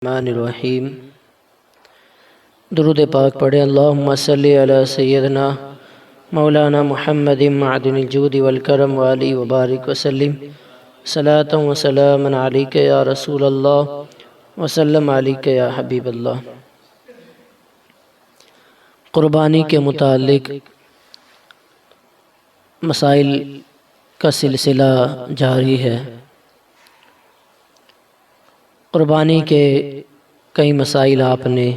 الرحمن الرحیم درود پاک پڑھیں۔ اللہم صلی علی سیدنا مولانا محمد معدن الجود والکرم وآلہ وبارک وسلم صلاۃ و سلام علیک یا رسول اللہ وسلم علیک یا حبیب اللہ۔ قربانی کے متعلق مسائل کا سلسلہ جاری ہے۔ قربانی کے کئی مسائل آپ نے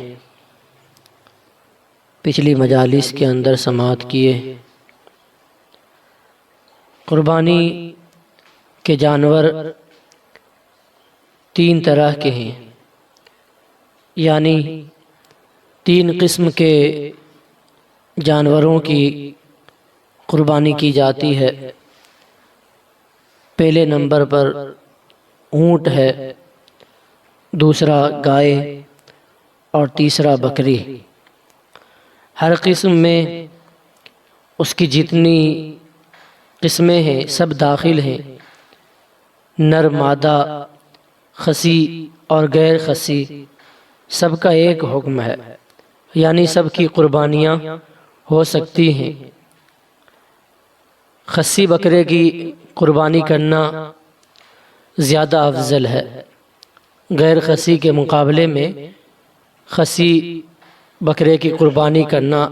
پچھلی مجالس کے اندر سماعت کیے۔ قربانی کے جانور تین طرح کے ہیں، یعنی تین قسم کے جانوروں کی قربانی کی جاتی ہے۔ پہلے نمبر پر اونٹ ہے، دوسرا گائے اور تیسرا بکری۔ ہر قسم میں اس کی جتنی قسمیں ہیں سب داخل ہیں، نر مادہ، خصی اور غیر خصی، سب کا ایک حکم ہے، یعنی سب کی قربانیاں ہو سکتی ہیں۔ خصی بکرے کی قربانی کرنا زیادہ افضل ہے، غیر خصی کے مقابلے میں خصی بکرے کی قربانی کرنا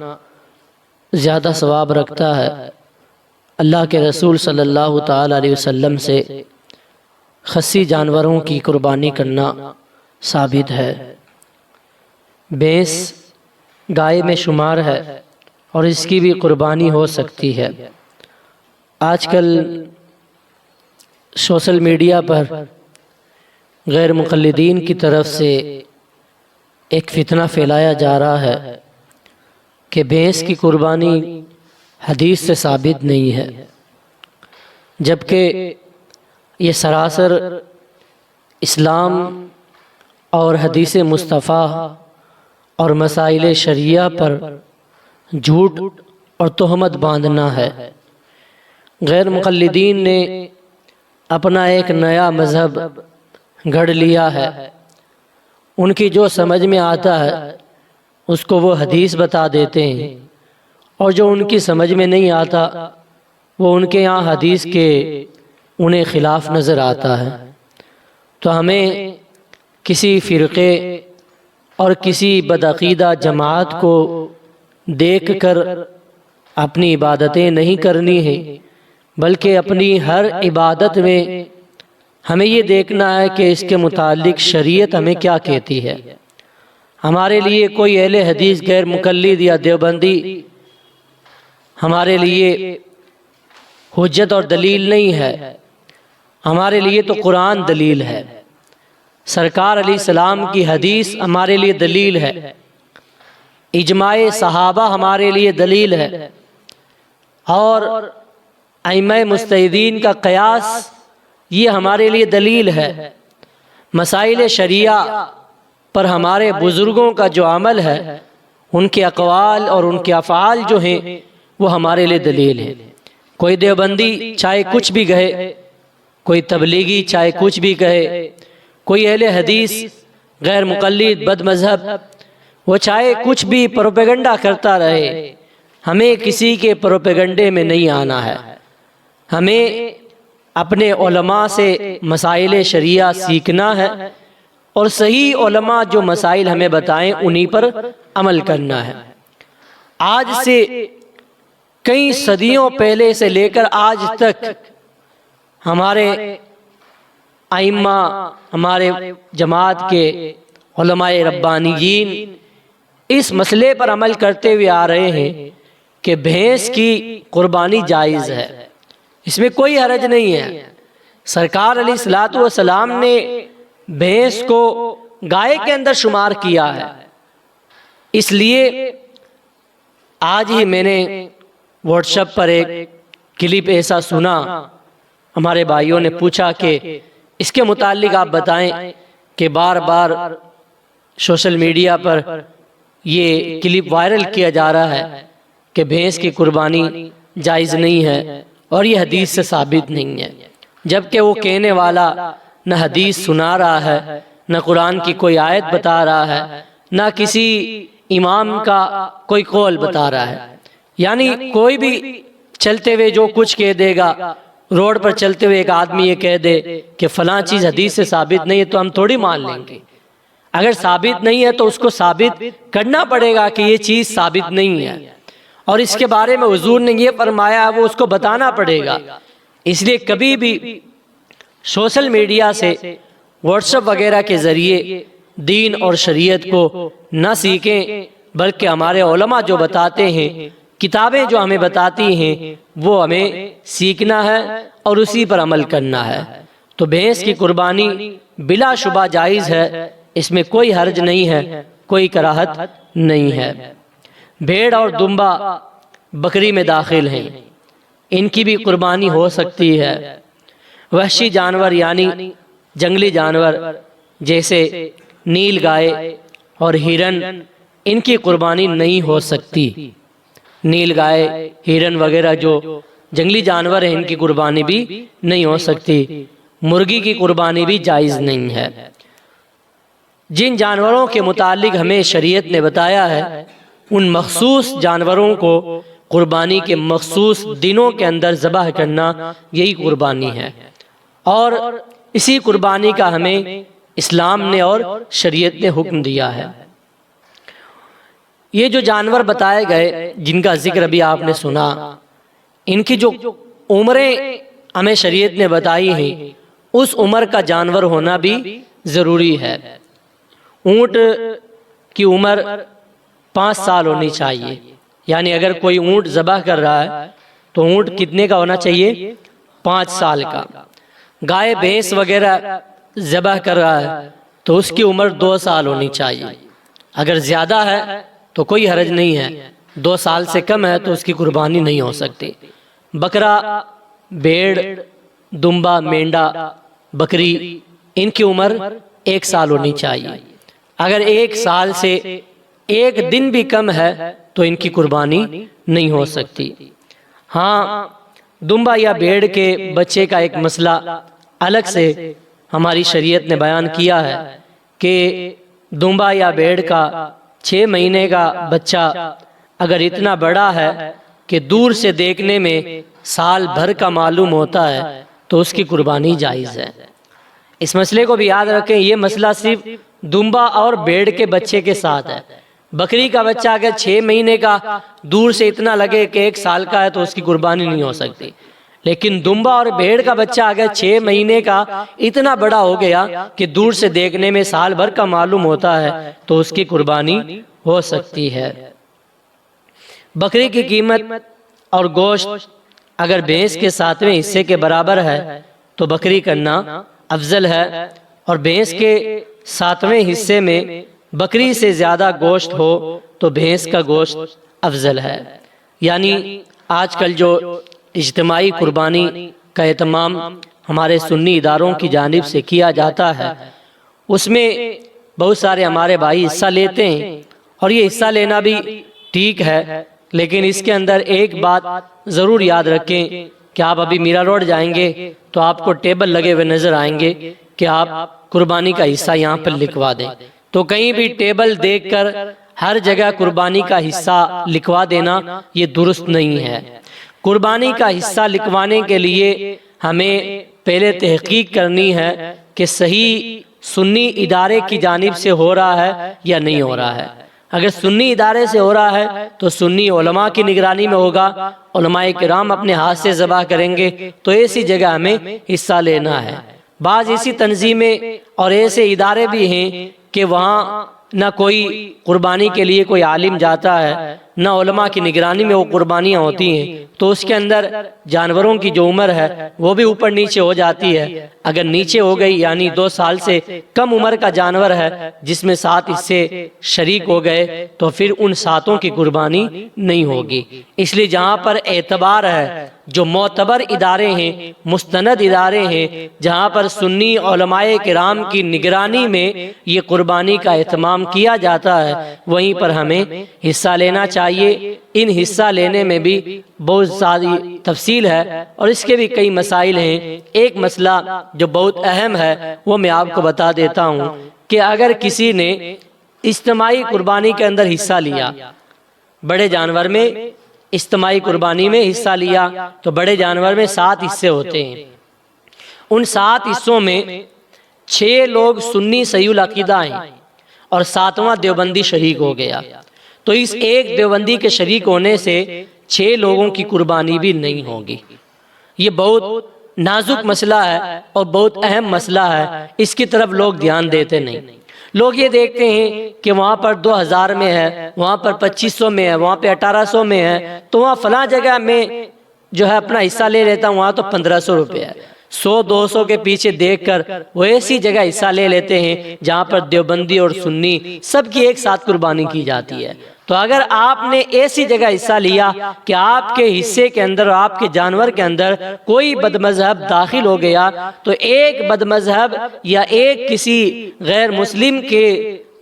زیادہ ثواب رکھتا ہے۔ اللہ کے رسول صلی اللہ تعالی علیہ وسلم سے خصی جانوروں کی قربانی کرنا ثابت ہے۔ بھینس گائے میں شمار ہے اور اس کی بھی قربانی ہو سکتی ہے۔ آج کل سوشل میڈیا پر غیر مقلدین کی طرف سے ایک فتنہ پھیلایا جا رہا ہے کہ بھینس کی قربانی حدیث سے ثابت نہیں ہے، جبکہ یہ سراسر اسلام اور حدیث مصطفیٰ اور مسائل شریعہ پر جھوٹ اور تہمت باندھنا ہے۔ غیر مقلدین نے اپنا ایک نیا مذہب گھڑ لیا ہے۔ ان کی جو سمجھ میں آتا ہے اس کو وہ حدیث بتا دیتے ہیں، اور جو ان کی سمجھ میں نہیں آتا وہ ان کے یہاں حدیث کے انہیں خلاف نظر آتا ہے۔ تو ہمیں کسی فرقے اور کسی بدعقیدہ جماعت کو دیکھ کر اپنی عبادتیں نہیں کرنی ہیں، بلکہ اپنی ہر عبادت میں ہمیں یہ دیکھنا ہے کہ اس کے متعلق شریعت ہمیں کیا کہتی ہے۔ ہمارے لیے کوئی اہل حدیث غیر مقلد یا دیوبندی ہمارے لیے حجت اور دلیل نہیں ہے، ہمارے لیے تو قرآن دلیل ہے، سرکار علیہ السلام کی حدیث ہمارے لیے دلیل ہے، اجماع صحابہ ہمارے لیے دلیل ہے، اور ائمہ مجتہدین کا قیاس یہ ہمارے لیے دلیل ہے۔ مسائل شریعہ پر ہمارے بزرگوں کا جو عمل ہے، ان کے اقوال اور ان کے افعال جو ہیں وہ ہمارے لیے دلیل ہے۔ کوئی دیوبندی چاہے کچھ بھی کہے، کوئی تبلیغی چاہے کچھ بھی کہے، کوئی اہل حدیث غیر مقلد بد مذہب وہ چاہے کچھ بھی پروپیگنڈا کرتا رہے، ہمیں کسی کے پروپیگنڈے میں نہیں آنا ہے۔ ہمیں اپنے علماء سے مسائل شریعہ سیکھنا ہے، اور صحیح علماء جو مسائل ہمیں بتائیں انہی پر عمل کرنا ہے۔ آج سے کئی صدیوں پہلے سے لے کر آج تک ہمارے ائمہ، ہمارے جماعت کے علماء ربانیین اس مسئلے پر عمل کرتے ہوئے آ رہے ہیں کہ بھینس کی قربانی جائز ہے، اس میں کوئی حرج نہیں ہے۔ سرکار علیہ السلام نے بھینس کو گائے کے اندر شمار کیا ہے۔ اس لیے آج ہی میں نے واٹس ایپ پر ایک کلپ ایسا سنا، ہمارے بھائیوں نے پوچھا کہ اس کے متعلق آپ بتائیں کہ بار بار سوشل میڈیا پر یہ کلپ وائرل کیا جا رہا ہے کہ بھینس کی قربانی جائز نہیں ہے اور یہ حدیث سے ثابت نہیں ہے، جبکہ وہ کہنے والا نہ حدیث سنا رہا ہے نہ قرآن کی کوئی آیت بتا رہا ہے، نہ کسی امام کا کوئی قول بتا رہا ہے۔ یعنی کوئی بھی چلتے ہوئے جو کچھ کہہ دے گا، روڈ پر چلتے ہوئے ایک آدمی یہ کہہ دے کہ فلاں چیز حدیث سے ثابت نہیں ہے تو ہم تھوڑی مان لیں گے۔ اگر ثابت نہیں ہے تو اس کو ثابت کرنا پڑے گا کہ یہ چیز ثابت نہیں ہے، اور اس کے بارے میں حضور نے یہ فرمایا وہ اس کو بتانا پڑے گا۔ اس لیے کبھی بھی سوشل میڈیا سے، واٹس ایپ وغیرہ کے ذریعے دین اور شریعت کو نہ سیکھیں، بلکہ ہمارے علماء جو بتاتے ہیں، کتابیں جو ہمیں بتاتی ہیں، وہ ہمیں سیکھنا ہے اور اسی پر عمل کرنا ہے۔ تو بھینس کی قربانی بلا شبہ جائز ہے، اس میں کوئی حرج نہیں ہے، کوئی کراہت نہیں ہے۔ بھیڑ اور دمبا بکری میں داخل ہیں، ان کی بھی قربانی ہو سکتی ہے۔ وحشی جانور یعنی جنگلی جانور جیسے نیل گائے اور ہرن، ان کی قربانی نہیں ہو سکتی۔ نیل گائے، ہرن وغیرہ جو جنگلی جانور ہیں، ان کی قربانی بھی نہیں ہو سکتی۔ مرغی کی قربانی بھی جائز نہیں ہے۔ جن جانوروں کے متعلق ہمیں شریعت نے بتایا ہے، ان مخصوص جانوروں کو قربانی کے مخصوص دنوں کے اندر ذبح کرنا، یہی قربانی ہے، اور اسی قربانی کا ہمیں اسلام نے اور شریعت نے حکم دیا ہے۔ یہ جو جانور بتائے گئے جن کا ذکر ابھی آپ نے سنا، ان کی جو عمریں ہمیں شریعت نے بتائی ہیں، اس عمر کا جانور ہونا بھی ضروری ہے۔ اونٹ کی عمر 5 سال ہونی چاہیے، یعنی اگر کوئی اونٹ ذبح کر رہا ہے تو اونٹ کتنے کا ہونا چاہیے؟ 5 سال کا۔ گائے بھینس وغیرہ ذبح کر رہا ہے تو اس کی عمر 2 سال ہونی چاہیے۔ اگر زیادہ ہے تو کوئی حرج نہیں ہے، 2 سال سے کم ہے تو اس کی قربانی نہیں ہو سکتی۔ بکرا، بھیڑ، دمبا، مینڈا، بکری، ان کی عمر 1 سال ہونی چاہیے۔ اگر 1 سال سے 1 دن بھی کم ہے تو ان کی قربانی نہیں ہو سکتی۔ ہاں، دمبا یا بھیڑ کے بچے کا ایک مسئلہ الگ سے ہماری شریعت نے بیان کیا ہے کہ دمبا یا بھیڑ کا 6 مہینے کا بچہ اگر اتنا بڑا ہے کہ دور سے دیکھنے میں سال بھر کا معلوم ہوتا ہے تو اس کی قربانی جائز ہے۔ اس مسئلے کو بھی یاد رکھیں، یہ مسئلہ صرف دمبا اور بھیڑ کے بچے کے ساتھ ہے۔ بکری کا بچہ اگر 6 مہینے کا دور سے اتنا لگے کہ 1 سال کا ہے تو اس کی قربانی نہیں ہو سکتی، لیکن دمبا اور بھیڑ کا بچہ اگر 6 مہینے کا اتنا بڑا ہو گیا کہ دور سے دیکھنے میں سال بھر کا معلوم ہوتا ہے تو اس کی قربانی ہو سکتی ہے۔ بکری کی قیمت اور گوشت اگر بھینس کے 7ویں حصے کے برابر ہے تو بکری کرنا افضل ہے، اور بھینس کے 7ویں حصے میں بکری سے زیادہ گوشت ہو تو بھینس کا گوشت افضل ہے۔ یعنی آج کل جو اجتماعی قربانی کا اہتمام ہمارے سنی اداروں کی جانب سے کیا جاتا ہے، اس میں بہت سارے ہمارے بھائی حصہ لیتے ہیں، اور یہ حصہ لینا بھی ٹھیک ہے، لیکن اس کے اندر ایک بات ضرور یاد رکھیں کہ آپ ابھی میرا روڈ جائیں گے تو آپ کو ٹیبل لگے ہوئے نظر آئیں گے کہ آپ قربانی کا حصہ یہاں پر لکھوا دیں، تو کہیں بھی ٹیبل دیکھ کر ہر جگہ قربانی کا حصہ لکھوا دینا یہ درست نہیں ہے۔ قربانی کا حصہ لکھوانے کے لیے ہمیں پہلے تحقیق کرنی ہے کہ صحیح سنی ادارے کی جانب سے ہو رہا ہے یا نہیں ہو رہا ہے۔ اگر سنی ادارے سے ہو رہا ہے تو سنی علماء کی نگرانی میں ہوگا، علماء کرام اپنے ہاتھ سے ذبح کریں گے، تو ایسی جگہ ہمیں حصہ لینا ہے۔ بعض ایسی تنظیمیں اور ایسے ادارے بھی ہیں کہ وہاں نہ کوئی قربانی کے لیے کوئی عالم جاتا ہے، نہ علماء کی نگرانی میں وہ قربانیاں ہوتی ہیں، تو اس کے اندر جانوروں کی جو عمر ہے وہ بھی اوپر نیچے ہو جاتی ہے۔ اگر نیچے ہو گئی یعنی 2 سال سے کم عمر کا جانور ہے جس میں 7 حصے شریک ہو گئے تو پھر ان 7 کی قربانی نہیں ہوگی۔ اس لیے جہاں پر اعتبار ہے، جو معتبر ادارے ہیں، مستند ادارے ہیں، جہاں پر سنی علماء کرام کی نگرانی میں یہ قربانی کا اہتمام کیا جاتا ہے، وہیں پر ہمیں حصہ لینا چاہیے۔ ان حصہ لینے میں بھی بہت ساری تفصیل ہے اور اس کے بھی کئی مسائل ہیں۔ ایک مسئلہ جو بہت اہم ہے وہ میں آپ کو بتا دیتا ہوں کہ اگر کسی نے اجتماعی قربانی کے اندر حصہ لیا، بڑے جانور میں اجتماعی قربانی میں حصہ لیا تو بڑے جانور میں 7 حصے ہوتے ہیں، ان 7 حصوں میں 6 لوگ سنی صحیح العقیدہ ہیں اور 7واں دیوبندی شریک ہو گیا، تو اس ایک دیوبندی کے شریک ہونے سے 6 لوگوں کی قربانی بھی نہیں ہوگی۔ یہ بہت نازک مسئلہ ہے اور بہت اہم مسئلہ ہے، اس کی طرف لوگ دھیان دیتے نہیں۔ لوگ یہ دیکھتے ہیں کہ وہاں پر 2000 میں ہے، وہاں پر 2500 میں ہے، وہاں پہ 1800 میں ہے، تو وہاں فلاں جگہ میں جو ہے اپنا حصہ لے لیتا ہوں، وہاں تو 1500 روپے ہے۔ 100-200 کے پیچھے دیکھ کر وہ ایسی جگہ حصہ لے لیتے ہیں جہاں پر دیوبندی اور سنی سب کی ایک ساتھ قربانی کی جاتی ہے۔ تو اگر آپ نے ایسی جگہ حصہ لیا کہ آپ کے حصے کے اندر، آپ کے جانور کے اندر کوئی بد مذہب داخل ہو گیا، تو ایک بد مذہب یا ایک کسی غیر مسلم کے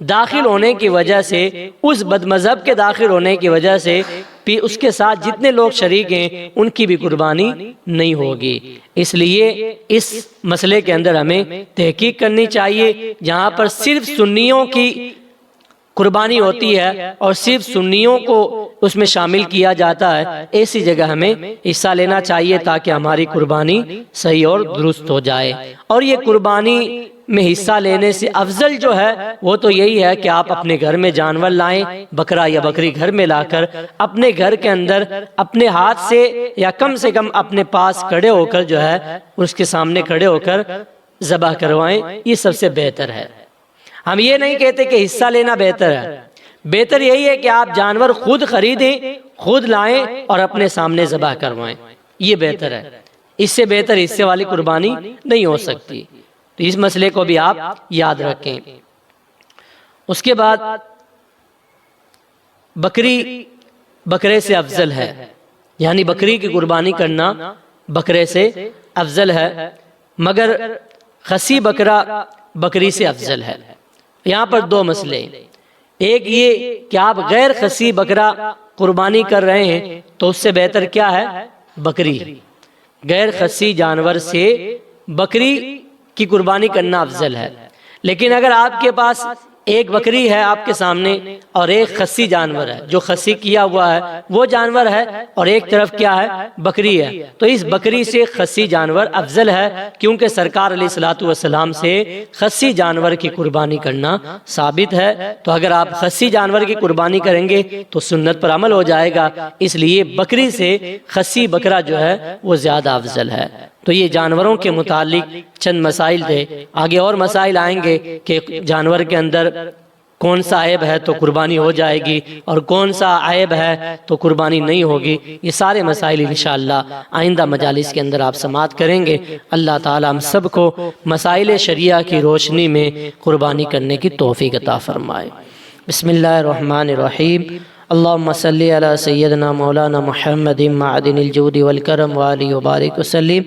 داخل ہونے کی وجہ سے، اس بد مذہب کے داخل ہونے کی وجہ سے بھی اس کے ساتھ جتنے لوگ شریک ہیں ان کی بھی قربانی نہیں ہوگی۔ اس لیے اس مسئلے کے اندر ہمیں تحقیق کرنی چاہیے، جہاں پر صرف سنیوں کی قربانی ہوتی ہے اور صرف سنیوں کو اس میں شامل کیا جاتا ہے، ایسی جگہ ہمیں حصہ لینا چاہیے تاکہ ہماری قربانی صحیح اور درست ہو جائے۔ اور یہ قربانی میں حصہ لینے سے افضل جو ہے وہ تو یہی ہے کہ آپ اپنے گھر میں جانور لائیں، بکرا یا بکری گھر میں لا کر اپنے گھر کے اندر اپنے ہاتھ سے یا کم سے کم اپنے پاس کھڑے ہو کر جو ہے اس کے سامنے کھڑے ہو کر ذبح کروائیں، یہ سب سے بہتر ہے۔ ہم یہ نہیں کہتے کہ حصہ لینا بہتر ہے، بہتر یہی ہے کہ آپ جانور خود خریدیں، خود لائیں اور اپنے سامنے ذبح کروائیں، یہ بہتر ہے۔ اس سے بہتر حصے والی قربانی نہیں ہو سکتی، تو اس مسئلے کو بھی آپ یاد رکھیں۔ اس کے بعد بکری بکرے سے افضل ہے، یعنی بکری کی قربانی کرنا بکرے سے افضل ہے، مگر خصی بکرا بکری سے افضل ہے۔ یہاں پر 2 مسئلے، ایک یہ کہ آپ غیر خصی بکرا قربانی کر رہے ہیں تو اس سے بہتر کیا ہے؟ بکری۔ غیر خصی جانور سے بکری کی قربانی کرنا افضل ہے، لیکن اگر آپ کے پاس ایک بکری ہے آپ کے سامنے اور ایک خصی جانور ہے، جو خصی کیا ہوا ہے وہ جانور ہے اور ایک طرف کیا ہے؟ بکری ہے، تو اس بکری سے خصی جانور افضل ہے، کیونکہ سرکار علیہ الصلوۃ والسلام سے خصی جانور کی قربانی کرنا ثابت ہے۔ تو اگر آپ خصی جانور کی قربانی کریں گے تو سنت پر عمل ہو جائے گا، اس لیے بکری سے خصی بکرا جو ہے وہ زیادہ افضل ہے۔ تو یہ جانوروں کے متعلق چند مسائل تھے، آگے اور مسائل آئیں گے کہ جانور کے اندر کون سا عیب ہے تو قربانی ہو جائے گی اور کون سا عیب ہے تو قربانی نہیں ہوگی، یہ سارے مسائل انشاءاللہ آئندہ مجالس کے اندر آپ سماعت کریں گے۔ اللہ تعالی ہم سب کو مسائل شریعہ کی روشنی میں قربانی کرنے کی توفیق عطا فرمائے۔ بسم اللہ الرحمن الرحیم۔ اللہم صلی علی سیدنا مولانا محمد معدن الجود والکرم وآلہ وبارک وسلم۔